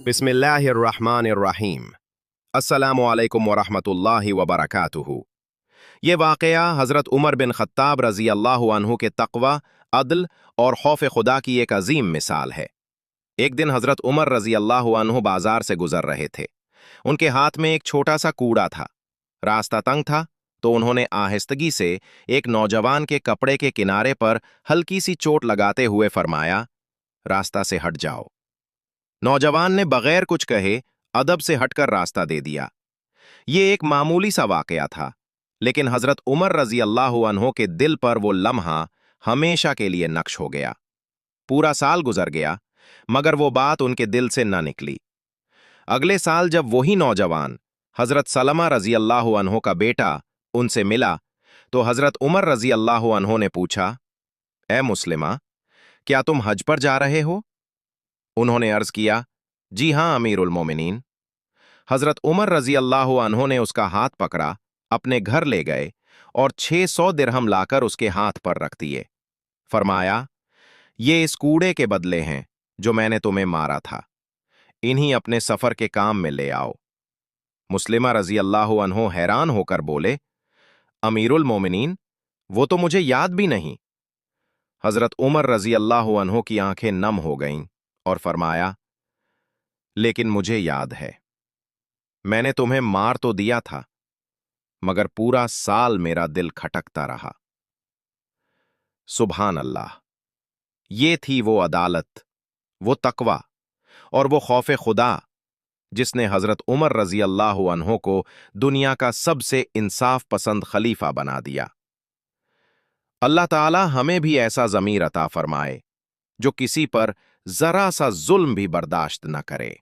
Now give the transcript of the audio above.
बिस्मिल्लाहिर्रहमानिर्रहीम। अस्सलामु अलैकुम वरहमतुल्लाहि वबरकातुहू। ये वाक़या हज़रत उमर बिन ख़त्ताब रज़ी अल्लाहु अन्हु के तक़वा, अदल और खौफ खुदा की एक अजीम मिसाल है। एक दिन हज़रत उमर रज़ी अल्लाहु अन्हु बाजार से गुजर रहे थे। उनके हाथ में एक छोटा सा कूड़ा था। रास्ता तंग था, तो उन्होंने आहिस्तगी से एक नौजवान के कपड़े के किनारे पर हल्की सी चोट लगाते हुए फरमाया, रास्ता से हट जाओ। नौजवान ने बगैर कुछ कहे अदब से हटकर रास्ता दे दिया। ये एक मामूली सा वाकया था, लेकिन हजरत उमर रजी अल्लाह अन्हो के दिल पर वो लम्हा हमेशा के लिए नक्श हो गया। पूरा साल गुजर गया, मगर वो बात उनके दिल से न निकली। अगले साल जब वही नौजवान हजरत सलमा रजी अल्लाह अन्हो का बेटा उनसे मिला, तो हजरत उमर रजी अल्लाह अन्हो ने पूछा, ए मुस्लिमा, क्या तुम हज पर जा रहे हो? उन्होंने अर्ज किया, जी हां अमीरुल मोमिनीन। हजरत उमर रजी अल्लाह अन्हो ने उसका हाथ पकड़ा, अपने घर ले गए और 600 दिरहम लाकर उसके हाथ पर रख दिए। फरमाया, ये इस कूड़े के बदले हैं जो मैंने तुम्हें मारा था। इन्हीं अपने सफर के काम में ले आओ। मुस्लिमा रजी अल्लाह अन्हो हैरान होकर बोले, अमीरुल मोमिनीन, वो तो मुझे याद भी नहीं। हजरत उमर रजी अल्लाह अन्हो की आंखें नम हो गईं और फरमाया, लेकिन मुझे याद है, मैंने तुम्हें मार तो दिया था, मगर पूरा साल मेरा दिल खटकता रहा। सुभान अल्लाह। ये थी वो अदालत, वो तकवा और वो खौफ खुदा जिसने हजरत उमर रजी अल्लाह अन्हो को दुनिया का सबसे इंसाफ पसंद खलीफा बना दिया। अल्लाह ताला हमें भी ऐसा ज़मीर अता फरमाए जो किसी पर जरा सा जुल्म भी बर्दाश्त न करे।